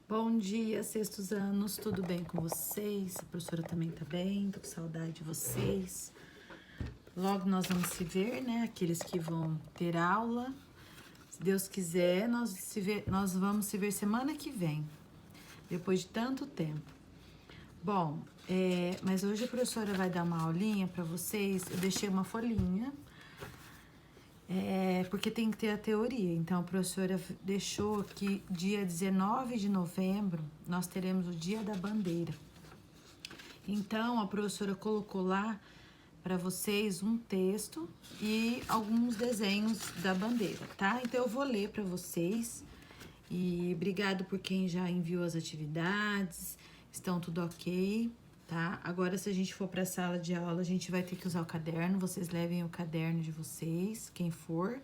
Bom dia, sextos anos, tudo bem com vocês? A professora também tá bem, tô com saudade de vocês. Logo nós vamos se ver, né? Aqueles que vão ter aula. Se Deus quiser, nós vamos se ver semana que vem, depois de tanto tempo. Bom, mas hoje a professora vai dar uma aulinha para vocês. Eu deixei uma folhinha. Porque tem que ter a teoria. Então, a professora deixou que dia 19 de novembro nós teremos o Dia da Bandeira. Então, a professora colocou lá para vocês um texto e alguns desenhos da bandeira, tá? Então, eu vou ler para vocês. E obrigado por quem já enviou as atividades. Estão tudo ok, tá? Agora, se a gente for para a sala de aula, a gente vai ter que usar o caderno. Vocês levem o caderno de vocês, quem for.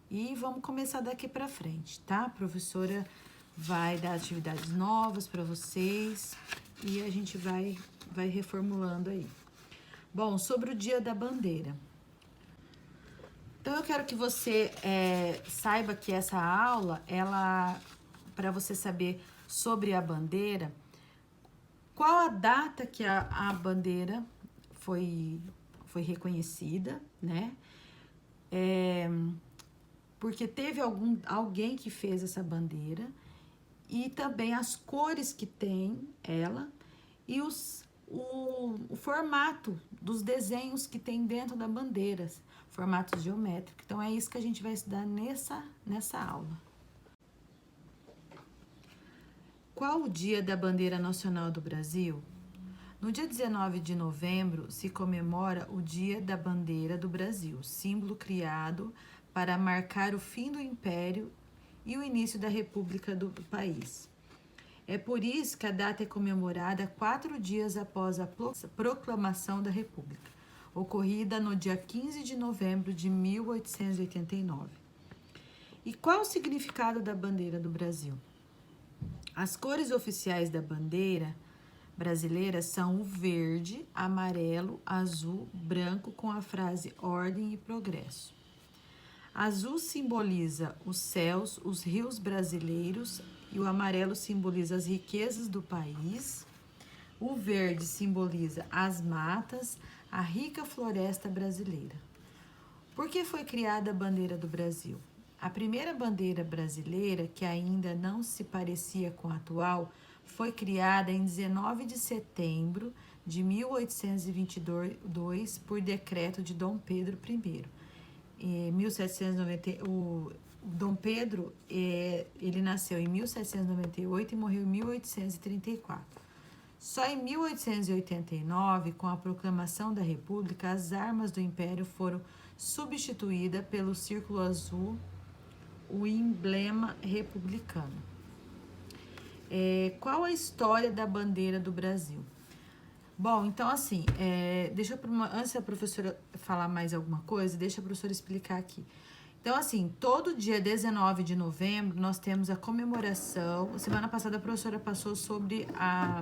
E vamos começar daqui para frente, tá? A professora vai dar atividades novas para vocês e a gente vai reformulando aí. Bom, sobre o Dia da Bandeira. Então, eu quero que você saiba que essa aula, para você saber sobre a bandeira, qual a data que a bandeira foi reconhecida, né? Porque teve alguém que fez essa bandeira e também as cores que tem ela e o formato dos desenhos que tem dentro da bandeira, formatos geométricos. Então, é isso que a gente vai estudar nessa aula. Qual o dia da bandeira nacional do Brasil? No dia 19 de novembro se comemora o Dia da Bandeira do Brasil, símbolo criado para marcar o fim do Império e o início da República do país. É por isso que a data é comemorada 4 dias após a proclamação da República, ocorrida no dia 15 de novembro de 1889. E qual o significado da bandeira do Brasil? As cores oficiais da bandeira brasileira são o verde, amarelo, azul, branco com a frase ordem e progresso. Azul simboliza os céus, os rios brasileiros e o amarelo simboliza as riquezas do país. O verde simboliza as matas, a rica floresta brasileira. Por que foi criada a bandeira do Brasil? A primeira bandeira brasileira, que ainda não se parecia com a atual, foi criada em 19 de setembro de 1822 por decreto de Dom Pedro I. Em 1790, o Dom Pedro, ele nasceu em 1798 e morreu em 1834. Só em 1889, com a proclamação da República, as armas do Império foram substituídas pelo círculo azul, o emblema republicano. Qual a história da bandeira do Brasil? Bom, então assim, antes da professora falar mais alguma coisa, deixa a professora explicar aqui. Então assim, todo dia 19 de novembro nós temos a comemoração. Semana passada a professora passou sobre a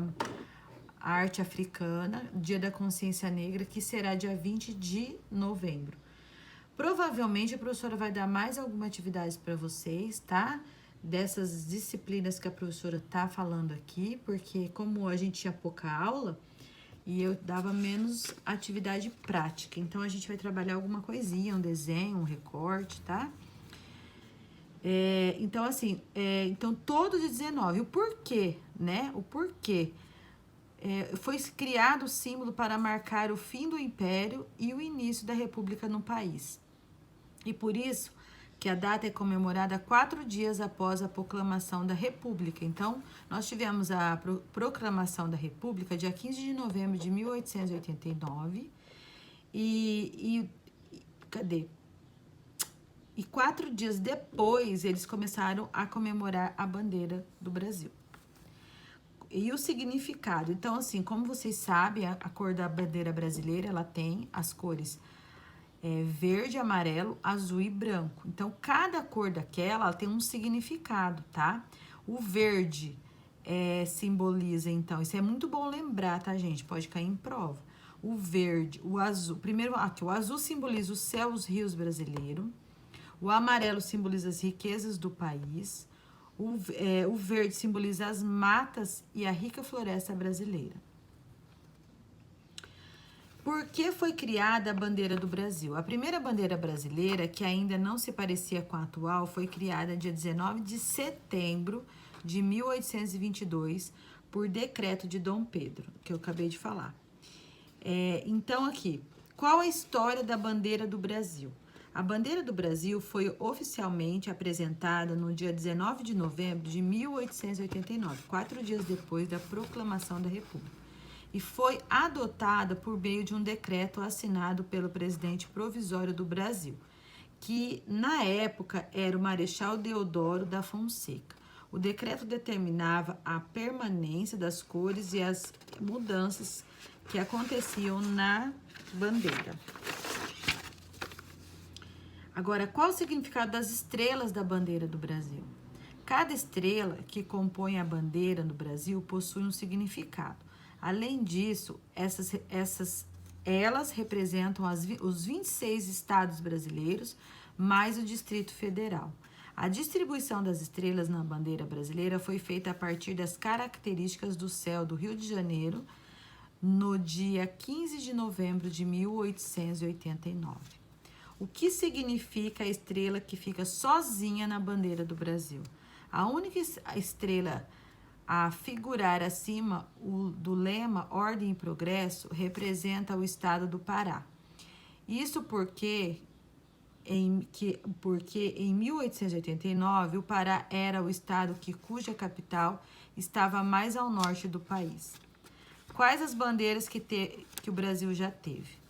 arte africana, Dia da Consciência Negra, que será dia 20 de novembro. Provavelmente a professora vai dar mais alguma atividade para vocês, tá? Dessas disciplinas que a professora tá falando aqui, porque como a gente tinha pouca aula e eu dava menos atividade prática, então a gente vai trabalhar alguma coisinha, um desenho, um recorte, tá? Então assim, então todo de 19, o porquê, né? O porquê. Foi criado o símbolo para marcar o fim do Império e o início da República no país. E por isso que a data é comemorada 4 dias após a proclamação da República. Então, nós tivemos a proclamação da República dia 15 de novembro de 1889 cadê? E 4 dias depois, eles começaram a comemorar a bandeira do Brasil. E o significado? Então, assim, como vocês sabem, a cor da bandeira brasileira, ela tem as cores verde, amarelo, azul e branco. Então, cada cor daquela tem um significado, tá? O verde simboliza, então, isso é muito bom lembrar, tá, gente? Pode cair em prova. O verde, o azul, primeiro aqui, o azul simboliza o céu, os rios brasileiros. O amarelo simboliza as riquezas do país. O verde simboliza as matas e a rica floresta brasileira. Por que foi criada a bandeira do Brasil? A primeira bandeira brasileira, que ainda não se parecia com a atual, foi criada dia 19 de setembro de 1822, por decreto de Dom Pedro, que eu acabei de falar. Então, aqui, qual a história da bandeira do Brasil? A bandeira do Brasil foi oficialmente apresentada no dia 19 de novembro de 1889, 4 dias depois da proclamação da República, e foi adotada por meio de um decreto assinado pelo presidente provisório do Brasil, que na época era o Marechal Deodoro da Fonseca. O decreto determinava a permanência das cores e as mudanças que aconteciam na bandeira. Agora, qual o significado das estrelas da bandeira do Brasil? Cada estrela que compõe a bandeira do Brasil possui um significado. Além disso, elas representam os 26 estados brasileiros, mais o Distrito Federal. A distribuição das estrelas na bandeira brasileira foi feita a partir das características do céu do Rio de Janeiro, no dia 15 de novembro de 1889. O que significa a estrela que fica sozinha na bandeira do Brasil? A única estrela a figurar acima do lema Ordem e Progresso representa o estado do Pará. Isso porque em 1889 o Pará era o estado cuja capital estava mais ao norte do país. Quais as bandeiras que o Brasil já teve?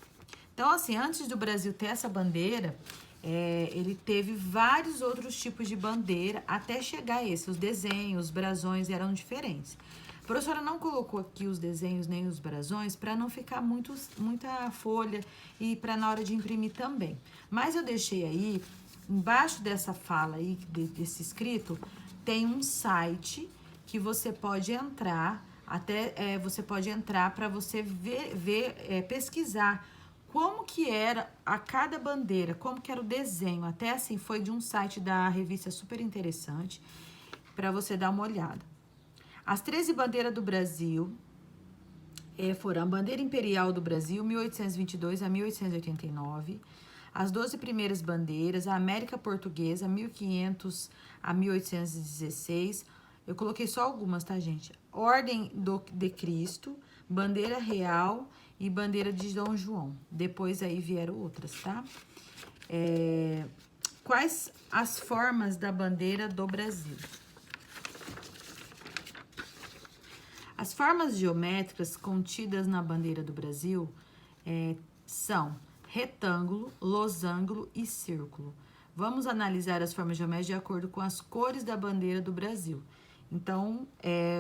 Então, assim, antes do Brasil ter essa bandeira, ele teve vários outros tipos de bandeira até chegar a esse. Os desenhos, os brasões eram diferentes. A professora não colocou aqui os desenhos nem os brasões para não ficar muita folha e para na hora de imprimir também. Mas eu deixei aí, embaixo dessa fala aí, desse escrito, tem um site que você pode entrar, você pode entrar para você pesquisar como que era a cada bandeira, como que era o desenho. Até assim, foi de um site da revista super interessante, para você dar uma olhada. As 13 bandeiras do Brasil foram a bandeira imperial do Brasil, 1822 a 1889. As 12 primeiras bandeiras, a América Portuguesa, 1500 a 1816. Eu coloquei só algumas, tá, gente? Ordem de Cristo, bandeira real e bandeira de Dom João. Depois aí vieram outras, tá? Quais as formas da bandeira do Brasil? As formas geométricas contidas na bandeira do Brasil são retângulo, losango e círculo. Vamos analisar as formas geométricas de acordo com as cores da bandeira do Brasil. Então,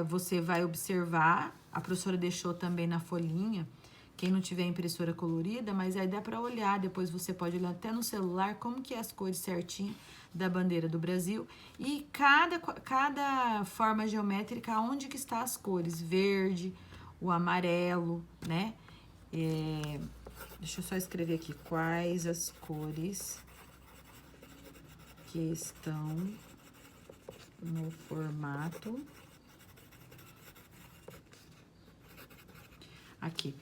você vai observar, a professora deixou também na folhinha, quem não tiver impressora colorida, mas aí dá para olhar, depois você pode olhar até no celular como que é as cores certinho da bandeira do Brasil e cada forma geométrica, onde que está as cores, verde, o amarelo, né? Deixa eu só escrever aqui, quais as cores que estão no formato aqui.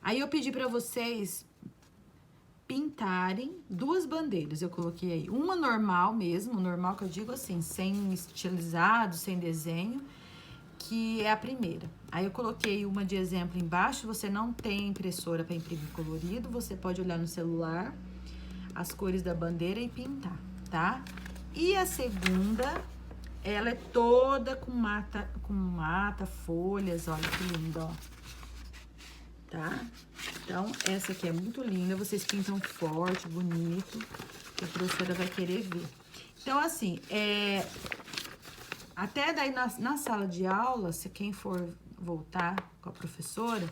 Aí eu pedi para vocês pintarem duas bandeiras. Eu coloquei aí uma normal mesmo, normal que eu digo assim, sem estilizado, sem desenho, que é a primeira. Aí eu coloquei uma de exemplo embaixo. Você não tem impressora para imprimir colorido, você pode olhar no celular as cores da bandeira e pintar, tá? E a segunda, ela é toda com mata, folhas, olha que linda, ó. Tá? Então, essa aqui é muito linda, vocês pintam forte, bonito, que a professora vai querer ver. Então, assim, até daí na sala de aula, se quem for voltar com a professora,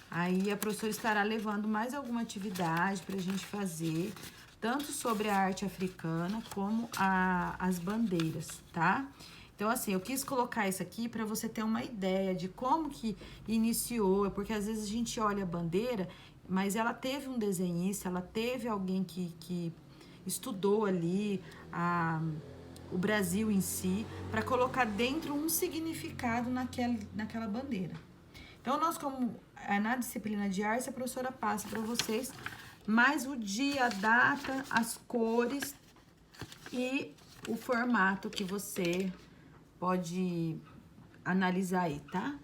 aí a professora estará levando mais alguma atividade pra gente fazer, tanto sobre a arte africana como as bandeiras, tá? Então, assim, eu quis colocar isso aqui para você ter uma ideia de como que iniciou, porque às vezes a gente olha a bandeira, mas ela teve um desenhista, ela teve alguém que estudou ali o Brasil em si, para colocar dentro um significado naquela bandeira. Então, nós, como na disciplina de artes, a professora passa para vocês mais o dia, a data, as cores e o formato que você pode analisar aí, tá?